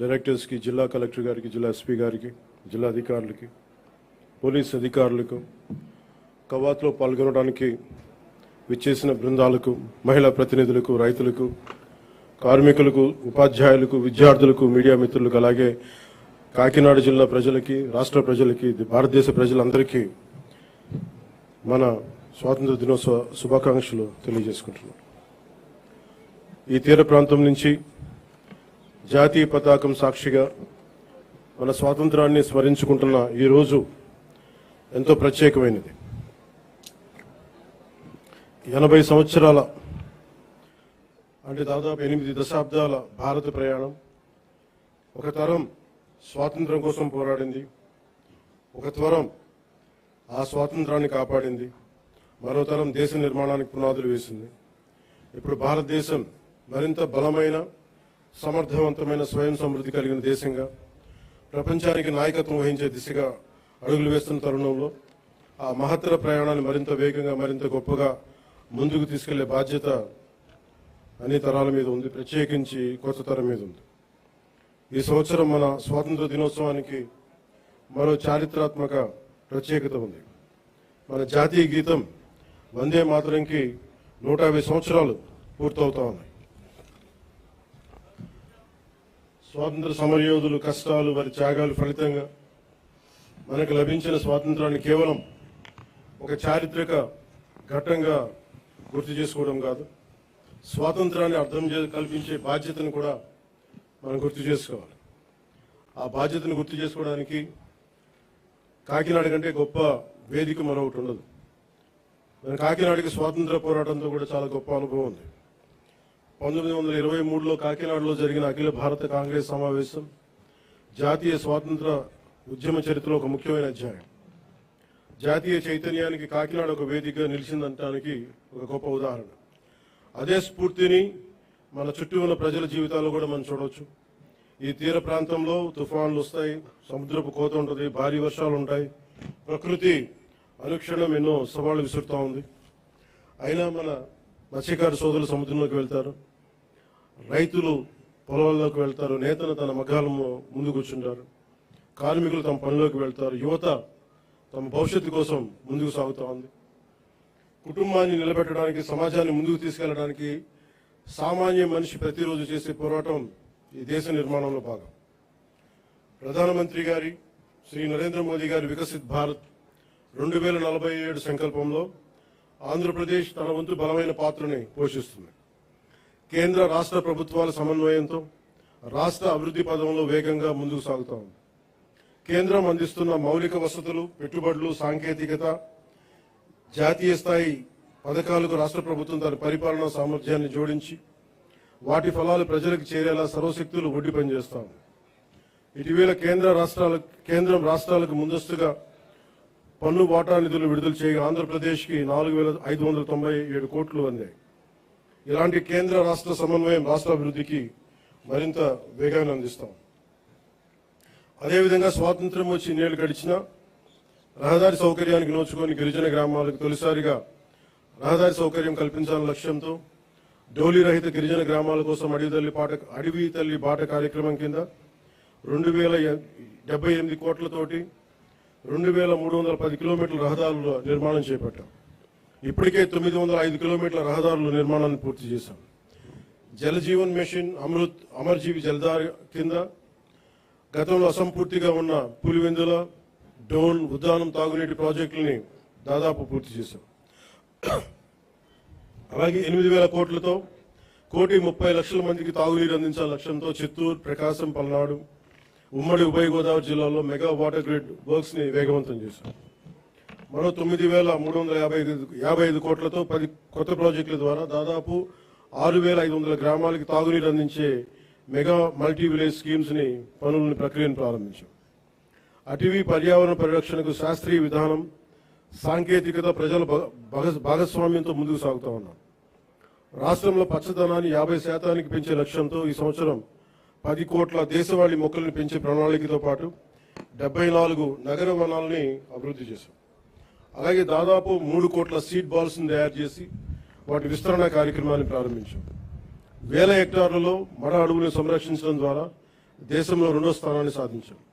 Directors కి, జిల్లా collector గారికి, జిల్లా ఎస్పీ గారికి, జిల్లా అధికారులకి, పోలీస్ అధికారులకు, కవాతులో పాల్గొనడానికి విచ్చేసిన బృందాలకు, మహిళా ప్రతినిధులకు, రైతులకు, కార్మికులకు, ఉపాధ్యాయులకు, విద్యార్థులకు, మీడియా మిత్రులకు, అలాగే కాకినాడ జిల్లా ప్రజలకి, రాష్ట్ర ప్రజలకి, భారతదేశ ప్రజలందరికీ మన స్వాతంత్ర దినోత్సవ శుభాకాంక్షలు తెలియజేసుకుంటున్నాం. ఈ తీర ప్రాంతం నుంచి జాతీయ పతాకం సాక్షిగా మన స్వాతంత్రాన్ని స్మరించుకుంటున్న ఈ రోజు ఎంతో ప్రత్యేకమైనది. 80 సంవత్సరాల అంటే దాదాపు 8 దశాబ్దాల భారత ప్రయాణం. ఒక తరం స్వాతంత్రం కోసం పోరాడింది, ఒక తరం ఆ స్వాతంత్రాన్ని కాపాడింది, మరో తరం దేశ నిర్మాణానికి పునాదులు వేసింది. ఇప్పుడు భారతదేశం మరింత బలమైన, సమర్థవంతమైన, స్వయం సమృద్ధి కలిగిన దేశంగా ప్రపంచానికి నాయకత్వం వహించే దిశగా అడుగులు వేస్తున్న తరుణంలో ఆ మహత్తర ప్రయాణాన్ని మరింత వేగంగా, మరింత గొప్పగా ముందుకు తీసుకెళ్లే బాధ్యత అన్ని తరాల మీద ఉంది, ప్రత్యేకించి కొత్త తరం మీద ఉంది. ఈ సంవత్సరం మన స్వాతంత్ర దినోత్సవానికి మరో చారిత్రాత్మక ప్రత్యేకత ఉంది. మన జాతీయ గీతం వందే మాతరంకి 150 సంవత్సరాలు పూర్తవుతా ఉన్నాయి. స్వాతంత్ర సమరయోధులు కష్టాలు, వారి త్యాగాలు ఫలితంగా మనకు లభించిన స్వాతంత్రాన్ని కేవలం ఒక చారిత్రక ఘట్టంగా గుర్తు చేసుకోవడం కాదు, స్వాతంత్రాన్ని అర్థం కల్పించే బాధ్యతను కూడా మనం గుర్తు చేసుకోవాలి. ఆ బాధ్యతను గుర్తు చేసుకోవడానికి కాకినాడ కంటే గొప్ప వేదిక మరొకటి ఉండదు. మన కాకినాడకి స్వాతంత్ర పోరాటంతో కూడా చాలా గొప్ప అనుభవం ఉంది. 1923లో కాకినాడలో జరిగిన అఖిల భారత కాంగ్రెస్ సమావేశం జాతీయ స్వాతంత్ర ఉద్యమ చరిత్రలో ఒక ముఖ్యమైన అధ్యాయం. జాతీయ చైతన్యానికి కాకినాడ ఒక వేదికగా నిలిచిందనడానికి ఒక గొప్ప ఉదాహరణ. అదే స్ఫూర్తిని మన చుట్టూ ఉన్న ప్రజల జీవితాల్లో కూడా మనం చూడవచ్చు. ఈ తీర ప్రాంతంలో తుఫాన్లు వస్తాయి, సముద్రపు కోత ఉంటుంది, భారీ వర్షాలు ఉంటాయి, ప్రకృతి అనుక్షణం ఎన్నో సవాళ్లు విసురుతూ ఉంది. అయినా మన మత్స్యకార సోదరులు సముద్రంలోకి వెళ్తారు, రైతులు పొలాల్లోకి వెళ్తారు, నేతలు తన మగ్గాల ముందు కూర్చుంటారు, కార్మికులు తమ పనిలోకి వెళ్తారు, యువత తమ భవిష్యత్తు కోసం ముందుకు సాగుతూ ఉంది. కుటుంబాన్ని నిలబెట్టడానికి, సమాజాన్ని ముందుకు తీసుకెళ్లడానికి సామాన్య మనిషి ప్రతిరోజు చేసే పోరాటం ఈ దేశ నిర్మాణంలో భాగం. ప్రధానమంత్రి గారి శ్రీ నరేంద్ర మోదీ గారి వికసిత్ భారత్ 2047 సంకల్పంలో ఆంధ్రప్రదేశ్ తన వంతు బలమైన పాత్రని పోషిస్తుంది. కేంద్ర రాష్ట్ర ప్రభుత్వాల సమన్వయంతో రాష్ట్ర అభివృద్ధి పదంలో వేగంగా ముందుకు సాగుతా ఉంది. కేంద్రం అందిస్తున్న మౌలిక వసతులు, పెట్టుబడులు, సాంకేతికత, జాతీయ స్థాయి పథకాలకు రాష్ట్ర ప్రభుత్వం తన పరిపాలనా సామర్థ్యాన్ని జోడించి వాటి ఫలాలు ప్రజలకు చేరేలా సర్వశక్తులు ఒడ్డి పనిచేస్తాం. ఇటీవల కేంద్రం రాష్ట్రాలకు ముందస్తుగా పన్ను వాటా నిధులు విడుదల చేయగా ఆంధ్రప్రదేశ్కి 4,597 కోట్లు అందాయి. ఇలాంటి కేంద్ర రాష్ట్ర సమన్వయం రాష్ట్ర అభివృద్ధికి మరింత వేగాన్ని అందిస్తాం. అదేవిధంగా స్వాతంత్ర్యం వచ్చి ఇన్నేళ్లు గడిచినా రహదారి సౌకర్యానికి నోచుకొని గిరిజన గ్రామాలకు తొలిసారిగా రహదారి సౌకర్యం కల్పించాలనే లక్ష్యంతో డోలీ రహిత గిరిజన గ్రామాల కోసం అడవి తల్లి బాట కార్యక్రమం కింద 2,078 కోట్లతోటి 2,310 కిలోమీటర్ల రహదారుల నిర్మాణం చేపట్టాం. ఇప్పటికే 905 కిలోమీటర్ల రహదారుల నిర్మాణాన్ని పూర్తి చేశాం. జల జీవన్ మిషన్, అమర్జీవి జలధార కింద గతంలో అసంపూర్తిగా ఉన్న పులివెందుల, డోన్, ఉద్దానం తాగునీటి ప్రాజెక్టులని దాదాపు పూర్తి చేశాం. అలాగే 8,000 కోట్లతో 1,30,00,000 మందికి తాగునీరు అందించాల లక్ష్యంతో చిత్తూరు, ప్రకాశం, పల్నాడు, ఉమ్మడి ఉభయ గోదావరి జిల్లాల్లో మెగా వాటర్ గ్రిడ్ వర్క్స్ ని వేగవంతం చేశాం. మరో 9,355 కోట్లతో 10 కొత్త ప్రాజెక్టుల ద్వారా దాదాపు 6,500 గ్రామాలకి తాగునీరు అందించే మెగా మల్టీ విలేజ్ స్కీమ్స్ ని ప్రక్రియను ప్రారంభించాం. అటవీ పర్యావరణ పరిరక్షణకు శాస్త్రీయ విధానం, సాంకేతికత, ప్రజల భాగస్వామ్యంతో ముందుకు సాగుతా ఉన్నాం. రాష్ట్రంలో పచ్చదనాన్ని 50% పెంచే లక్ష్యంతో ఈ సంవత్సరం 10 కోట్ల దేశవాళీ మొక్కలను పెంచే ప్రణాళికతో పాటు 74 నగర వనాలని అభివృద్ధి చేశాం. అలాగే దాదాపు 3 కోట్ల సీడ్ బాల్స్ ని తయారు చేసి వాటి విస్తరణ కార్యక్రమాన్ని ప్రారంభించాం. వేల హెక్టార్లలో మడ అడవులను సంరక్షించడం ద్వారా దేశంలో 2వ స్థానాన్ని సాధించాం.